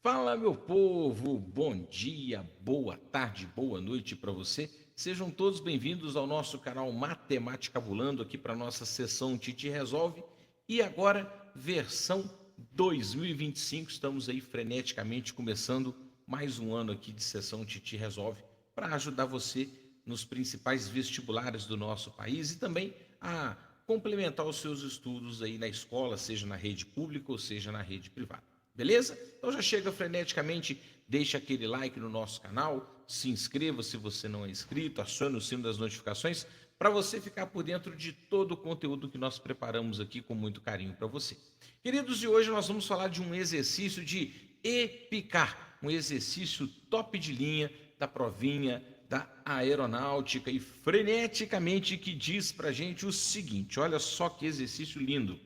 Fala, meu povo! Bom dia, boa tarde, boa noite para você. Sejam todos bem-vindos ao nosso canal Matemática Bulando, aqui para a nossa sessão Titi Resolve. E agora, versão 2025, estamos aí freneticamente começando mais um ano aqui de sessão Titi Resolve para ajudar você nos principais vestibulares do nosso país e também a complementar os seus estudos aí na escola, seja na rede pública ou seja na rede privada. Beleza? Então já chega freneticamente, deixa aquele like no nosso canal, se inscreva se você não é inscrito, acione o sino das notificações para você ficar por dentro de todo o conteúdo que nós preparamos aqui com muito carinho para você. Queridos, e hoje nós vamos falar de um exercício de EPICAR, um exercício top de linha da provinha da aeronáutica e freneticamente que diz para a gente o seguinte, olha só que exercício lindo.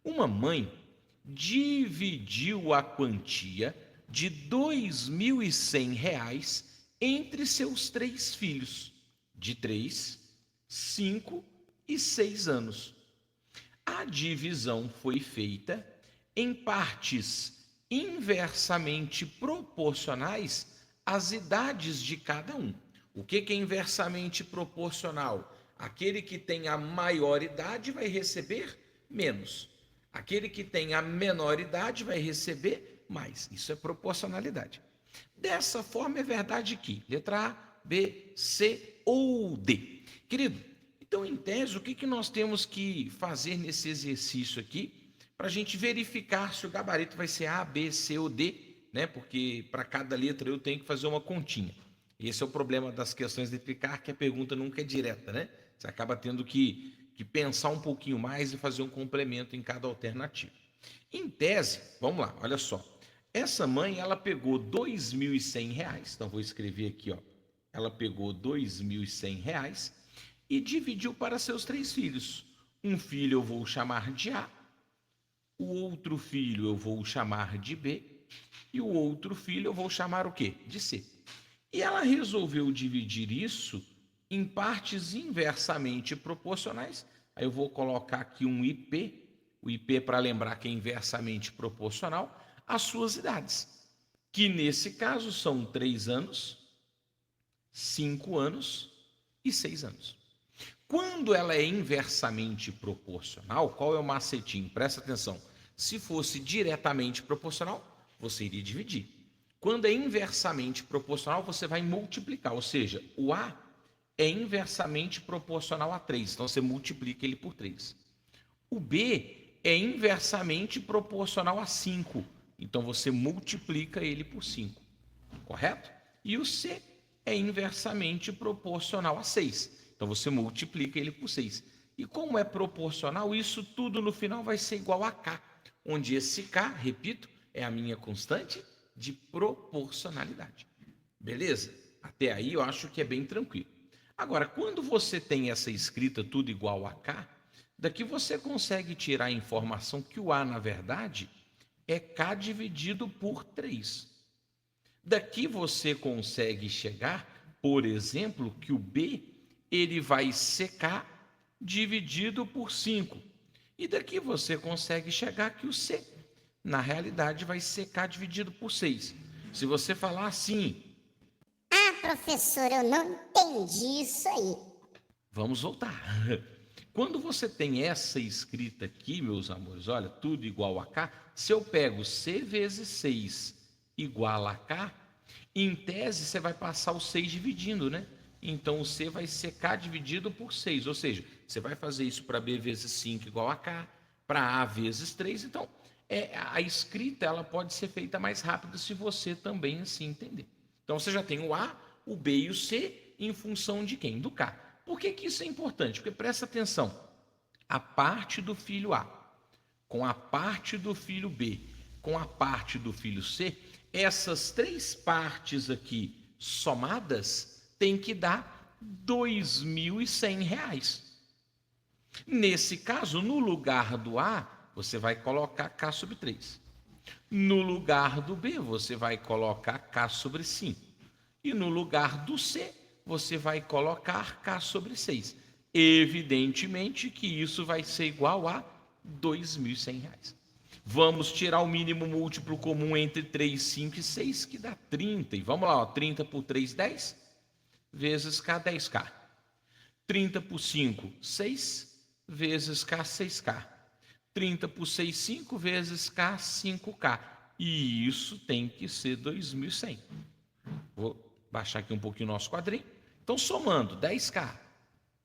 Uma mãe dividiu a quantia de R$ 2.100 entre seus 3 filhos, de 3, 5 e 6 anos. A divisão foi feita em partes inversamente proporcionais às idades de cada um. O que é inversamente proporcional? Aquele que tem a maior idade vai receber menos. Aquele que tem a menor idade vai receber mais. Isso é proporcionalidade. Dessa forma, é verdade que letra A, B, C ou D. Querido, então, em tese, o que nós temos que fazer nesse exercício aqui para a gente verificar se o gabarito vai ser A, B, C ou D, né? Porque para cada letra eu tenho que fazer uma continha. Esse é o problema das questões de explicar, que a pergunta nunca é direta, né? Você acaba tendo que pensar um pouquinho mais e fazer um complemento em cada alternativa. Em tese, vamos lá, olha só. Essa mãe, ela pegou R$ 2.100, então vou escrever aqui, ó. Ela pegou R$ 2.100 e dividiu para seus 3 filhos. Um filho eu vou chamar de A, o outro filho eu vou chamar de B e o outro filho eu vou chamar o quê? De C. E ela resolveu dividir isso em partes inversamente proporcionais. Aí eu vou colocar aqui um IP, o IP para lembrar que é inversamente proporcional às suas idades, que nesse caso são 3 anos, 5 anos e 6 anos. Quando ela é inversamente proporcional, qual é o macetinho? Presta atenção. Se fosse diretamente proporcional, você iria dividir. Quando é inversamente proporcional, você vai multiplicar, ou seja, o A é inversamente proporcional a 3, então você multiplica ele por 3. O B é inversamente proporcional a 5, então você multiplica ele por 5, correto? E o C é inversamente proporcional a 6, então você multiplica ele por 6. E como é proporcional, isso tudo no final vai ser igual a K, onde esse K, repito, é a minha constante de proporcionalidade. Beleza? Até aí eu acho que é bem tranquilo. Agora, quando você tem essa escrita tudo igual a K, daqui você consegue tirar a informação que o A, na verdade, é K dividido por 3. Daqui você consegue chegar, por exemplo, que o B ele vai ser K dividido por 5. E daqui você consegue chegar que o C, na realidade, vai ser K dividido por 6. Se você falar assim... Ah, professor, eu não entendi isso aí. Vamos voltar. Quando você tem essa escrita aqui, meus amores, olha, tudo igual a K, se eu pego C vezes 6 igual a K, em tese você vai passar o 6 dividindo, né? Então o C vai ser K dividido por 6, ou seja, você vai fazer isso para B vezes 5 igual a K, para A vezes 3, então a escrita ela pode ser feita mais rápido se você também assim entender. Então você já tem o A, o B e o C em função de quem? Do K. Por que isso é importante? Porque presta atenção, a parte do filho A com a parte do filho B com a parte do filho C, essas 3 partes aqui somadas têm que dar R$ 2.100. Nesse caso, no lugar do A, você vai colocar K sobre 3. No lugar do B, você vai colocar K sobre 5. E no lugar do C, você vai colocar K sobre 6. Evidentemente que isso vai ser igual a R$ 2.100. Vamos tirar o mínimo múltiplo comum entre 3, 5 e 6, que dá 30. E vamos lá, ó, 30 por 3, 10, vezes K, 10K. 30 por 5, 6, vezes K, 6K. 30 por 6, 5, vezes K, 5K. E isso tem que ser 2.100. Vou baixar aqui um pouquinho o nosso quadrinho. Então, somando 10K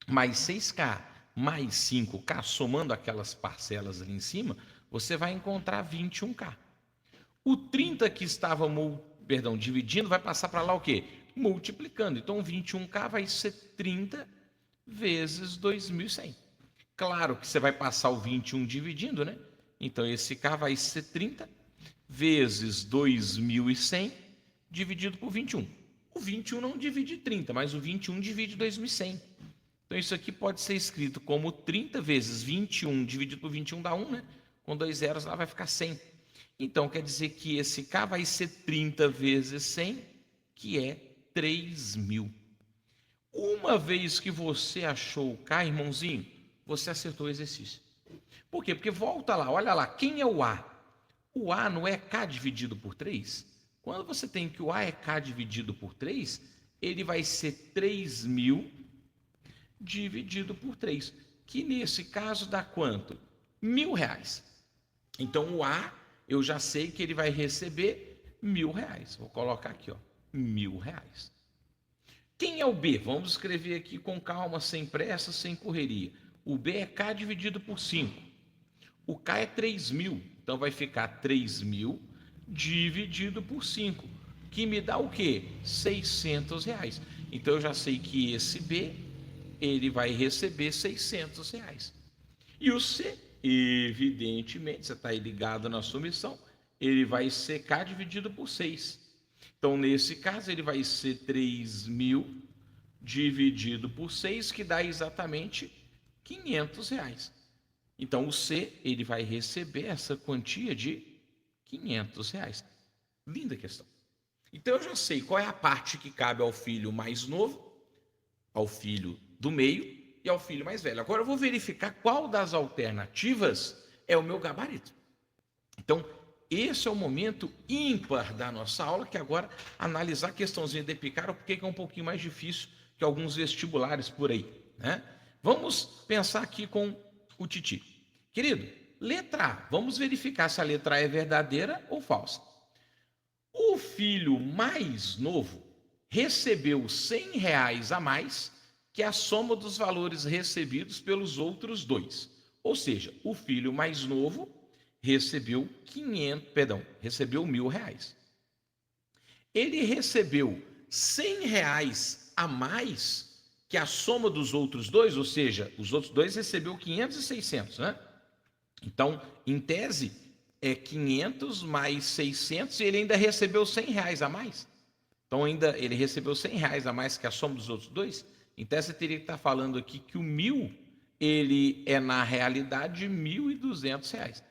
mais 6K mais 5K, somando aquelas parcelas ali em cima, você vai encontrar 21K. O 30 que estava, dividindo, vai passar para lá o quê? Multiplicando. Então, 21K vai ser 30 vezes 2.100. Claro que você vai passar o 21 dividindo, né? Então, esse K vai ser 30 vezes 2.100 dividido por 21. O 21 não divide 30, mas o 21 divide 2.100. Então, isso aqui pode ser escrito como 30 vezes 21 dividido por 21 dá 1, né? Com 2 zeros lá vai ficar 100. Então, quer dizer que esse K vai ser 30 vezes 100, que é 3.000. Uma vez que você achou o K, irmãozinho, você acertou o exercício. Por quê? Porque volta lá, olha lá, quem é o A? O A não é K dividido por 3? Quando você tem que o A é K dividido por 3, ele vai ser 3.000 dividido por 3, que nesse caso dá quanto? R$ 1.000. Então, o A, eu já sei que ele vai receber R$ 1.000. Vou colocar aqui, ó, R$ 1.000. Quem é o B? Vamos escrever aqui com calma, sem pressa, sem correria. O B é K dividido por 5. O K é 3.000. Então, vai ficar 3.000 dividido por 5, que me dá o quê? R$ 600. Então, eu já sei que esse B, ele vai receber R$ 600. E o C, evidentemente, você está aí ligado na sua missão, ele vai ser K dividido por 6. Então, nesse caso, ele vai ser 3.000 dividido por 6, que dá exatamente R$ 500. Então, o C, ele vai receber essa quantia de R$ 500. Linda questão. Então, eu já sei qual é a parte que cabe ao filho mais novo, ao filho do meio e ao filho mais velho. Agora, eu vou verificar qual das alternativas é o meu gabarito. Então, esse é o momento ímpar da nossa aula, que agora analisar a questãozinha de Picaro, porque é um pouquinho mais difícil que alguns vestibulares por aí, né? Vamos pensar aqui com o Titi. Querido, letra A, vamos verificar se a letra A é verdadeira ou falsa. O filho mais novo recebeu R$ 100 a mais que a soma dos valores recebidos pelos outros dois. Ou seja, o filho mais novo recebeu recebeu R$ 1.000. Ele recebeu R$ 100 a mais que a soma dos outros dois, ou seja, os outros dois recebeu 500 e 600, né? Então, em tese, é 500 mais 600 e ele ainda recebeu R$ 100 a mais. Então, ainda ele recebeu R$ 100 a mais que a soma dos outros dois. Então, você teria que estar falando aqui que o 1.000, ele é, na realidade, R$ 1.200.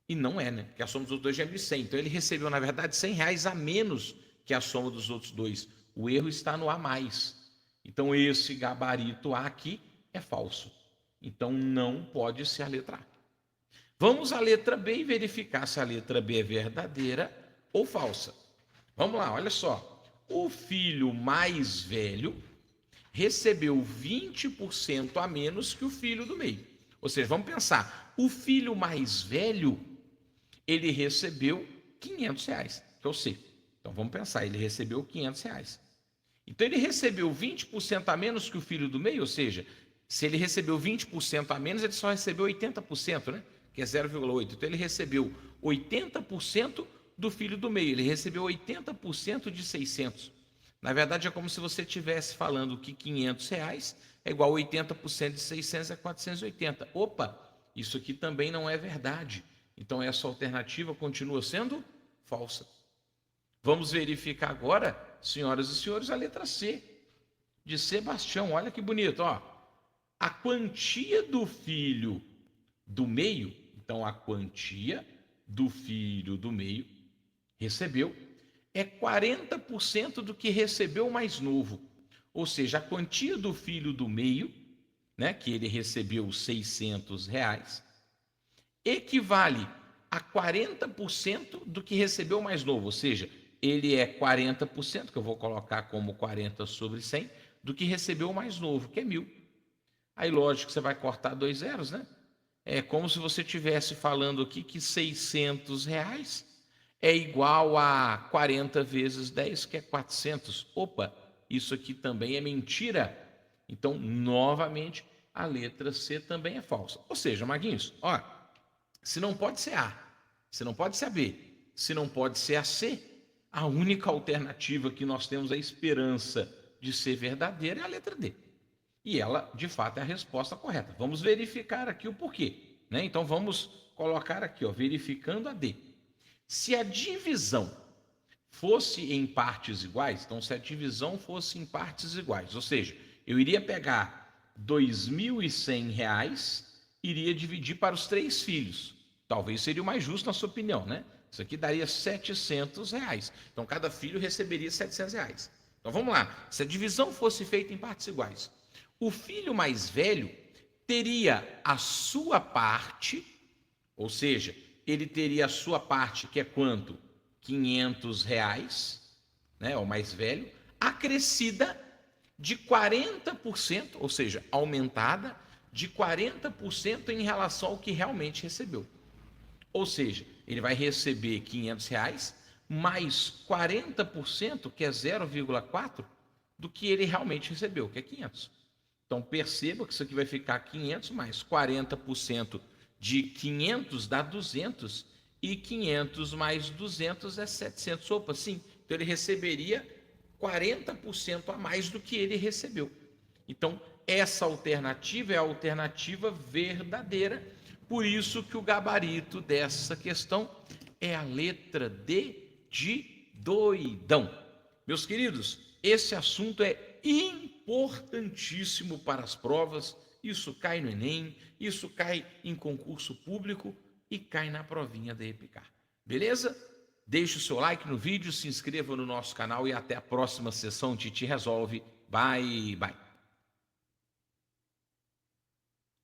E não é, né? Porque a soma dos outros dois já é 1.100. Então, ele recebeu, na verdade, R$ 100 a menos que a soma dos outros dois. O erro está no a mais. Então, esse gabarito A aqui é falso. Então, não pode ser a letra A. Vamos à letra B e verificar se a letra B é verdadeira ou falsa. Vamos lá, olha só. O filho mais velho recebeu 20% a menos que o filho do meio. Ou seja, vamos pensar, o filho mais velho, ele recebeu R$ 500, que é o C. Então, vamos pensar, ele recebeu R$ 500. Então, ele recebeu 20% a menos que o filho do meio, ou seja, se ele recebeu 20% a menos, ele só recebeu 80%, né? Que é 0,8. Então, ele recebeu 80% do filho do meio, ele recebeu 80% de 600. Na verdade, é como se você estivesse falando que R$ 500 é igual a 80% de 600 é 480. Opa, isso aqui também não é verdade. Então, essa alternativa continua sendo falsa. Vamos verificar agora, senhoras e senhores, a letra C, de Sebastião. Olha que bonito, ó. A quantia do filho do meio, então a quantia do filho do meio recebeu é 40% do que recebeu o mais novo. Ou seja, a quantia do filho do meio, né, que ele recebeu R$ 600, equivale a 40% do que recebeu o mais novo, ou seja, ele é 40%, que eu vou colocar como 40 sobre 100, do que recebeu o mais novo, que é 1.000. Aí, lógico que você vai cortar 2 zeros, né? É como se você estivesse falando aqui que R$ 600 é igual a 40 vezes 10, que é 400. Opa, isso aqui também é mentira. Então, novamente, a letra C também é falsa. Ou seja, Maguinhos, ó, se não pode ser A, se não pode ser a B, se não pode ser a C, a única alternativa que nós temos a esperança de ser verdadeira é a letra D. E ela, de fato, é a resposta correta. Vamos verificar aqui o porquê, né? Então, vamos colocar aqui, ó, verificando a D. Se a divisão fosse em partes iguais, então se a divisão fosse em partes iguais, ou seja, eu iria pegar R$ 2.100, iria dividir para os 3 filhos. Talvez seria o mais justo na sua opinião, né? Isso aqui daria R$ 700. Então, cada filho receberia R$ 700. Então, vamos lá. Se a divisão fosse feita em partes iguais, o filho mais velho teria a sua parte, ou seja, ele teria a sua parte, que é quanto? R$ 500, né? O mais velho, acrescida de 40%, ou seja, aumentada de 40% em relação ao que realmente recebeu. Ou seja, ele vai receber R$ 500 mais 40%, que é 0,4, do que ele realmente recebeu, que é 500. Então, perceba que isso aqui vai ficar 500 mais 40% de 500 dá 200, e 500 mais 200 é 700. Opa, sim, então ele receberia 40% a mais do que ele recebeu. Então, essa alternativa é a alternativa verdadeira, por isso que o gabarito dessa questão é a letra D de doidão. Meus queridos, esse assunto é importantíssimo para as provas, isso cai no Enem, isso cai em concurso público e cai na provinha da EPICAR. Beleza? Deixe o seu like no vídeo, se inscreva no nosso canal e até a próxima sessão Titi Resolve. Bye, bye.